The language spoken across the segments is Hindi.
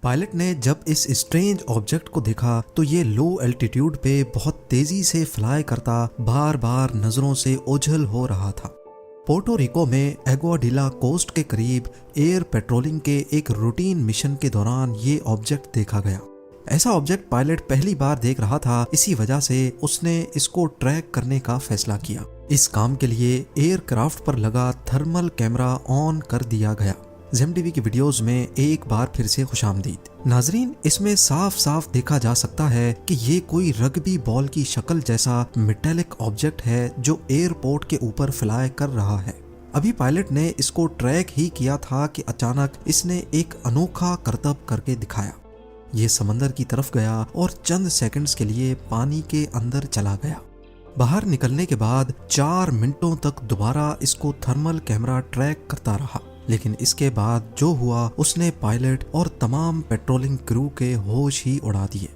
पायलट ने जब इस स्ट्रेंज ऑब्जेक्ट को देखा तो ये लो एल्टीट्यूड पे बहुत तेजी से फ्लाई करता बार बार नजरों से ओझल हो रहा था। पोर्टो रिको में एग्वाडिला कोस्ट के करीब एयर पेट्रोलिंग के एक रूटीन मिशन के दौरान ये ऑब्जेक्ट देखा गया। ऐसा ऑब्जेक्ट पायलट पहली बार देख रहा था, इसी वजह से उसने इसको ट्रैक करने का फैसला किया। इस काम के लिए एयरक्राफ्ट पर लगा थर्मल कैमरा ऑन कर दिया गया। ज़ेम-टीवी की वीडियोस में एक बार फिर से खुशामदीद। नाजरीन, इसमें साफ साफ देखा जा सकता है कि ये कोई रग्बी बॉल की शक्ल जैसा मेटेलिक ऑब्जेक्ट है जो एयरपोर्ट के ऊपर फ्लाई कर रहा है। अभी पायलट ने इसको ट्रैक ही किया था कि अचानक इसने एक अनोखा करतब करके दिखाया। ये समंदर की तरफ गया और चंद सेकंड्स के लिए पानी के अंदर चला गया। बाहर निकलने के बाद 4 मिनटों तक दोबारा इसको थर्मल कैमरा ट्रैक करता रहा, लेकिन इसके बाद जो हुआ उसने पायलट और तमाम पेट्रोलिंग क्रू के होश ही उड़ा दिए।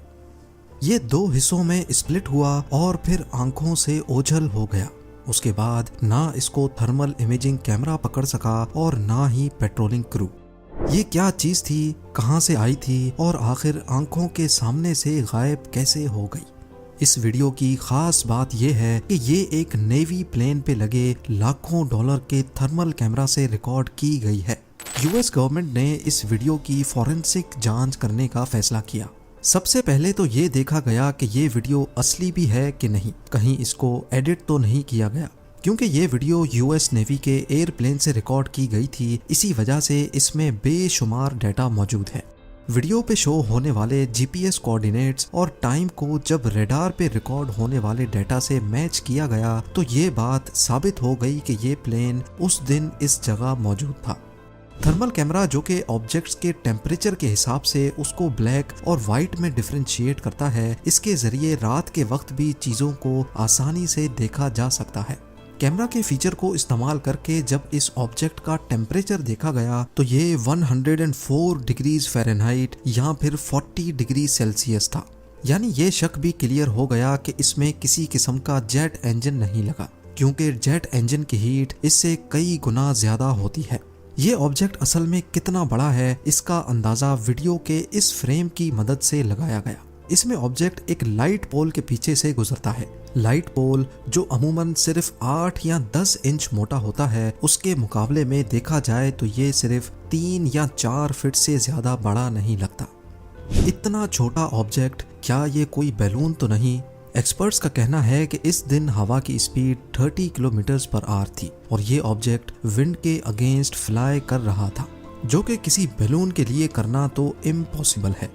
ये 2 हिस्सों में स्प्लिट हुआ और फिर आंखों से ओझल हो गया। उसके बाद ना इसको थर्मल इमेजिंग कैमरा पकड़ सका और ना ही पेट्रोलिंग क्रू। ये क्या चीज थी, कहां से आई थी और आखिर आंखों के सामने से गायब कैसे हो गई। इस वीडियो की खास बात यह है कि ये एक नेवी प्लेन पे लगे लाखों डॉलर के थर्मल कैमरा से रिकॉर्ड की गई है। यूएस गवर्नमेंट ने इस वीडियो की फॉरेंसिक जांच करने का फैसला किया। सबसे पहले तो ये देखा गया कि ये वीडियो असली भी है कि नहीं, कहीं इसको एडिट तो नहीं किया गया, क्योंकि ये वीडियो यूएस नेवी के एयरप्लेन से रिकॉर्ड की गई थी। इसी वजह से इसमें बेशुमार डाटा मौजूद है। वीडियो पे शो होने वाले जीपीएस कोऑर्डिनेट्स और टाइम को जब रेडार पे रिकॉर्ड होने वाले डाटा से मैच किया गया तो ये बात साबित हो गई कि ये प्लेन उस दिन इस जगह मौजूद था। थर्मल कैमरा जो कि ऑब्जेक्ट्स के टेम्परेचर के हिसाब से उसको ब्लैक और वाइट में डिफरेंशिएट करता है, इसके जरिए रात के वक्त भी चीजों को आसानी से देखा जा सकता है। कैमरा के फीचर को इस्तेमाल करके जब इस ऑब्जेक्ट का टेम्परेचर देखा गया तो ये 104 डिग्रीज फ़ारेनहाइट या फिर 40 डिग्री सेल्सियस था। यानी ये शक भी क्लियर हो गया कि इसमें किसी किस्म का जेट इंजन नहीं लगा, क्योंकि जेट इंजन की हीट इससे कई गुना ज्यादा होती है। ये ऑब्जेक्ट असल में कितना बड़ा है इसका अंदाजा वीडियो के इस फ्रेम की मदद से लगाया गया। इसमें ऑब्जेक्ट एक लाइट पोल के पीछे से गुजरता है। लाइट पोल जो अमूमन सिर्फ 8 या 10 इंच मोटा होता है, उसके मुकाबले में देखा जाए तो ये सिर्फ 3 या 4 फीट से ज्यादा बड़ा नहीं लगता। इतना छोटा ऑब्जेक्ट, क्या ये कोई बैलून तो नहीं? एक्सपर्ट्स का कहना है कि इस दिन हवा की स्पीड 30 किलोमीटर पर आवर थी और ये ऑब्जेक्ट विंड के अगेंस्ट फ्लाई कर रहा था, जो कि किसी बैलून के लिए करना तो इम्पॉसिबल है।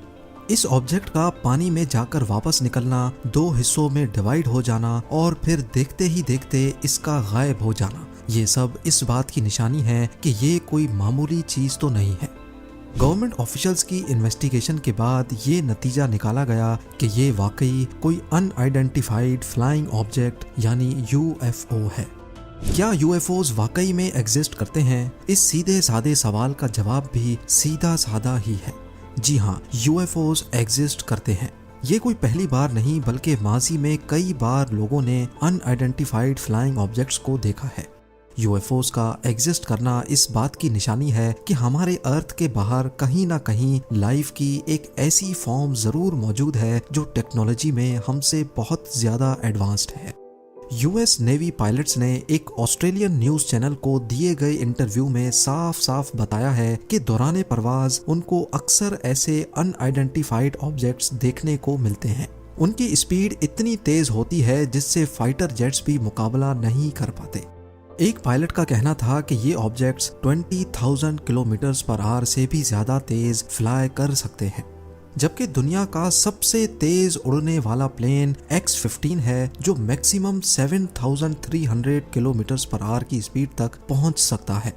इस ऑब्जेक्ट का पानी में जाकर वापस निकलना, 2 हिस्सों में डिवाइड हो जाना और फिर देखते ही देखते इसका गायब हो जाना, ये सब इस बात की निशानी है कि ये कोई मामूली चीज तो नहीं है। गवर्नमेंट ऑफिशियल्स की इन्वेस्टिगेशन के बाद ये नतीजा निकाला गया कि ये वाकई कोई अनआइडेंटिफाइड फ्लाइंग ऑब्जेक्ट यानी यूएफओ है। क्या यूएफओज वाकई में एग्जिस्ट करते हैं? इस सीधे सादे सवाल का जवाब भी सीधा सादा ही है। जी हाँ, यूएफओज एग्जिस्ट करते हैं। ये कोई पहली बार नहीं बल्कि माजी में कई बार लोगों ने अनआइडेंटिफाइड फ्लाइंग ऑब्जेक्ट्स को देखा है। यूएफओज का एग्जिस्ट करना इस बात की निशानी है कि हमारे अर्थ के बाहर कहीं ना कहीं लाइफ की एक ऐसी फॉर्म जरूर मौजूद है जो टेक्नोलॉजी में हमसे बहुत ज्यादा एडवांस्ड है। यूएस नेवी पायलट्स ने एक ऑस्ट्रेलियन न्यूज चैनल को दिए गए इंटरव्यू में साफ साफ बताया है कि दौरान परवाज उनको अक्सर ऐसे अनआइडेंटिफाइड ऑब्जेक्ट्स देखने को मिलते हैं। उनकी स्पीड इतनी तेज होती है जिससे फाइटर जेट्स भी मुकाबला नहीं कर पाते। एक पायलट का कहना था कि ये ऑब्जेक्ट्स 20,000 किलोमीटर पर आवर से भी ज्यादा तेज फ्लाई कर सकते हैं, जबकि दुनिया का सबसे तेज उड़ने वाला प्लेन X-15 है जो मैक्सिमम 7,300 किलोमीटर पर आवर की स्पीड तक पहुंच सकता है।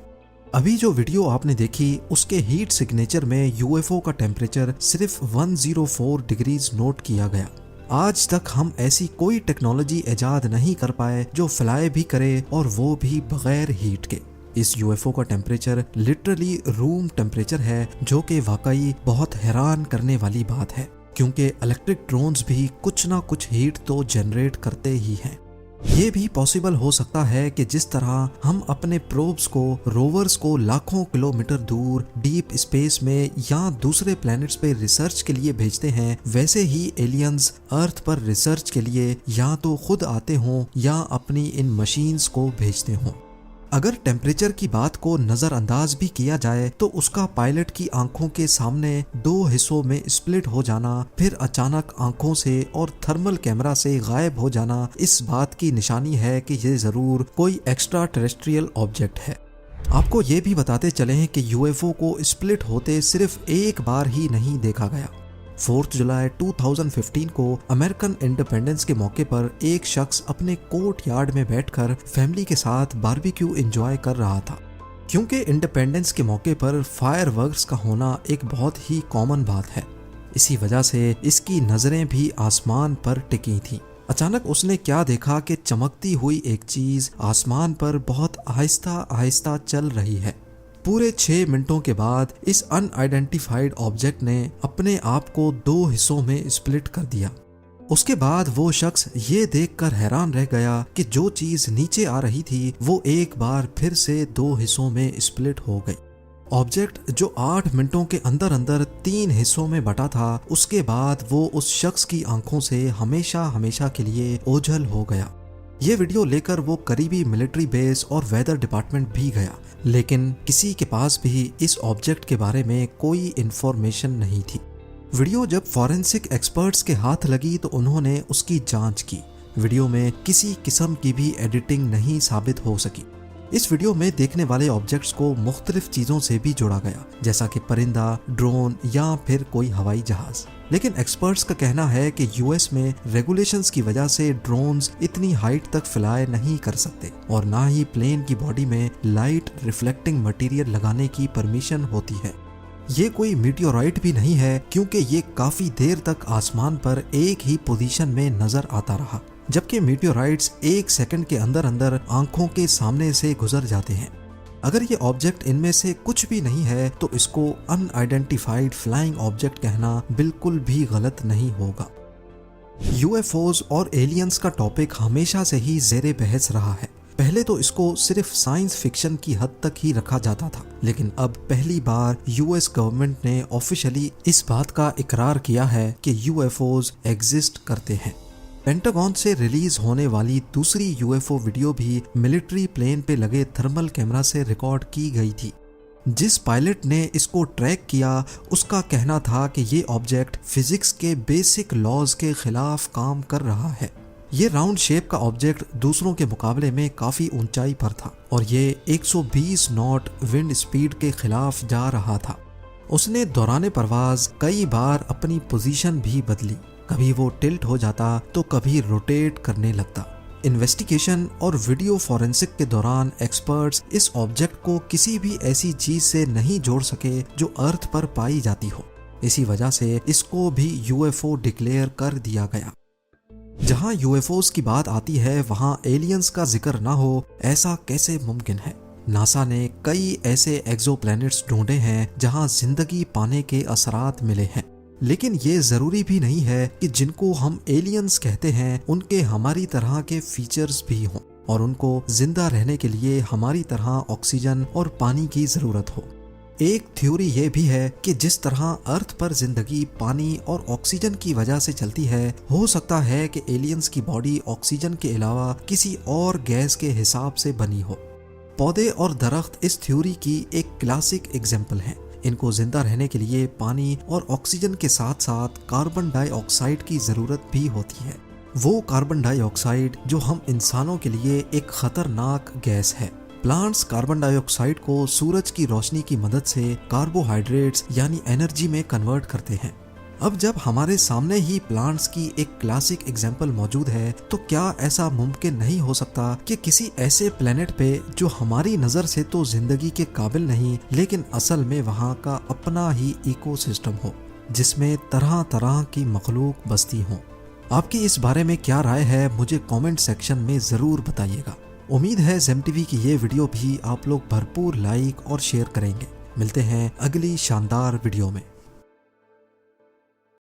अभी जो वीडियो आपने देखी उसके हीट सिग्नेचर में यूएफओ का टेम्परेचर सिर्फ 104 डिग्रीज नोट किया गया। आज तक हम ऐसी कोई टेक्नोलॉजी इजाद नहीं कर पाए जो फ्लाई भी करे और वो भी बगैर हीट के। इस यूएफओ का टेम्परेचर लिटरली रूम टेम्परेचर है, जो कि वाकई बहुत हैरान करने वाली बात है, क्योंकि इलेक्ट्रिक ड्रोन्स भी कुछ ना कुछ हीट तो जनरेट करते ही हैं। ये भी पॉसिबल हो सकता है कि जिस तरह हम अपने प्रोब्स को, रोवर्स को लाखों किलोमीटर दूर डीप स्पेस में या दूसरे प्लैनेट्स पे रिसर्च के लिए भेजते हैं, वैसे ही एलियंस अर्थ पर रिसर्च के लिए या तो खुद आते हों या अपनी इन मशीन्स को भेजते हों। अगर टेम्परेचर की बात को नजरअंदाज भी किया जाए तो उसका पायलट की आंखों के सामने दो हिस्सों में स्प्लिट हो जाना, फिर अचानक आंखों से और थर्मल कैमरा से गायब हो जाना, इस बात की निशानी है कि ये जरूर कोई एक्स्ट्रा टेरेस्ट्रियल ऑब्जेक्ट है। आपको ये भी बताते चले हैं कि यूएफओ को स्प्लिट होते सिर्फ एक बार ही नहीं देखा गया। 4 जुलाई 2015 को अमेरिकन इंडिपेंडेंस के मौके पर एक शख्स अपने कोर्ट यार्ड में बैठकर फैमिली के साथ बारबेक्यू एंजॉय कर रहा था। क्योंकि इंडिपेंडेंस के मौके पर फायरवर्क्स का होना एक बहुत ही कॉमन बात है, इसी वजह से इसकी नजरें भी आसमान पर टिकी थीं। अचानक उसने क्या देखा कि चमकती हुई एक चीज आसमान पर बहुत आहिस्ता आहिस्ता चल रही है। पूरे 6 मिनटों के बाद इस अनआइडेंटिफाइड ऑब्जेक्ट ने अपने आप को 2 हिस्सों में स्प्लिट कर दिया। उसके बाद वो शख्स ये देखकर हैरान रह गया कि जो चीज नीचे आ रही थी वो एक बार फिर से 2 हिस्सों में स्प्लिट हो गई। ऑब्जेक्ट जो 8 मिनटों के अंदर अंदर 3 हिस्सों में बटा था, उसके बाद वो उस शख्स की आंखों से हमेशा हमेशा के लिए ओझल हो गया। ये वीडियो लेकर वो करीबी मिलिट्री बेस और वेदर डिपार्टमेंट भी गया, लेकिन किसी के पास भी इस ऑब्जेक्ट के बारे में कोई इंफॉर्मेशन नहीं थी। वीडियो जब फॉरेंसिक एक्सपर्ट्स के हाथ लगी तो उन्होंने उसकी जांच की। वीडियो में किसी किस्म की भी एडिटिंग नहीं साबित हो सकी। इस वीडियो में देखने वाले ऑब्जेक्ट्स को मुख्तलिफ चीजों से भी जोड़ा गया, जैसा कि परिंदा, ड्रोन या फिर कोई हवाई जहाज। लेकिन एक्सपर्ट्स का कहना है कि यूएस में रेगुलेशंस की वजह से ड्रोन्स इतनी हाइट तक फ्लाई नहीं कर सकते और ना ही प्लेन की बॉडी में लाइट रिफ्लेक्टिंग मटेरियल लगाने की परमिशन होती है। ये कोई मीटियोराइट भी नहीं है, क्योंकि ये काफी देर तक आसमान पर एक ही पोजीशन में नजर आता रहा, जबकि मीटियोराइट्स 1 सेकंड के अंदर अंदर आंखों के सामने से गुजर जाते हैं। अगर ये ऑब्जेक्ट इनमें से कुछ भी नहीं है तो इसको अनआइडेंटिफाइड फ्लाइंग ऑब्जेक्ट कहना बिल्कुल भी गलत नहीं होगा। यूएफओज और एलियंस का टॉपिक हमेशा से ही ज़ेरे बहस रहा है। पहले तो इसको सिर्फ साइंस फिक्शन की हद तक ही रखा जाता था, लेकिन अब पहली बार यूएस गवर्नमेंट ने ऑफिशियली इस बात का इकरार किया है कि यूएफओज एग्जिस्ट करते हैं। पेंटागन से रिलीज होने वाली दूसरी यूएफओ वीडियो भी मिलिट्री प्लेन पे लगे थर्मल कैमरा से रिकॉर्ड की गई थी। जिस पायलट ने इसको ट्रैक किया उसका कहना था कि ये ऑब्जेक्ट फिजिक्स के बेसिक लॉज के खिलाफ काम कर रहा है। ये राउंड शेप का ऑब्जेक्ट दूसरों के मुकाबले में काफी ऊंचाई पर था और ये 120 नॉट विंड स्पीड के खिलाफ जा रहा था। उसने दौरान परवाज कई बार अपनी पोजीशन भी बदली, कभी वो टिल्ट हो जाता तो कभी रोटेट करने लगता। इन्वेस्टिगेशन और वीडियो फॉरेंसिक के दौरान एक्सपर्ट्स इस ऑब्जेक्ट को किसी भी ऐसी चीज से नहीं जोड़ सके जो अर्थ पर पाई जाती हो। इसी वजह से इसको भी यूएफओ डिक्लेयर कर दिया गया। जहां यूएफओस की बात आती है वहां एलियंस का जिक्र ना हो, ऐसा कैसे मुमकिन है? नासा ने कई ऐसे एक्सोप्लैनेट्स ढूंढे हैं जहां जिंदगी पाने के असरात मिले हैं, लेकिन ये जरूरी भी नहीं है कि जिनको हम एलियंस कहते हैं उनके हमारी तरह के फीचर्स भी हों और उनको जिंदा रहने के लिए हमारी तरह ऑक्सीजन और पानी की जरूरत हो। एक थ्योरी ये भी है कि जिस तरह अर्थ पर जिंदगी पानी और ऑक्सीजन की वजह से चलती है, हो सकता है कि एलियंस की बॉडी ऑक्सीजन के अलावा किसी और गैस के हिसाब से बनी हो। पौधे और दरख्त इस थ्योरी की एक क्लासिक एग्जाम्पल हैं। इनको जिंदा रहने के लिए पानी और ऑक्सीजन के साथ साथ कार्बन डाइऑक्साइड की जरूरत भी होती है। वो कार्बन डाइऑक्साइड जो हम इंसानों के लिए एक खतरनाक गैस है। प्लांट्स कार्बन डाइऑक्साइड को सूरज की रोशनी की मदद से कार्बोहाइड्रेट्स यानी एनर्जी में कन्वर्ट करते हैं। अब जब हमारे सामने ही प्लांट्स की एक क्लासिक एग्जाम्पल मौजूद है, तो क्या ऐसा मुमकिन नहीं हो सकता कि किसी ऐसे प्लेनेट पे जो हमारी नजर से तो जिंदगी के काबिल नहीं, लेकिन असल में वहाँ का अपना ही इकोसिस्टम हो जिसमें तरह तरह की मखलूक बसती हो? आपकी इस बारे में क्या राय है, मुझे कमेंट सेक्शन में जरूर बताइएगा। उम्मीद है जेम टीवी की ये वीडियो भी आप लोग भरपूर लाइक और शेयर करेंगे। मिलते हैं अगली शानदार वीडियो में।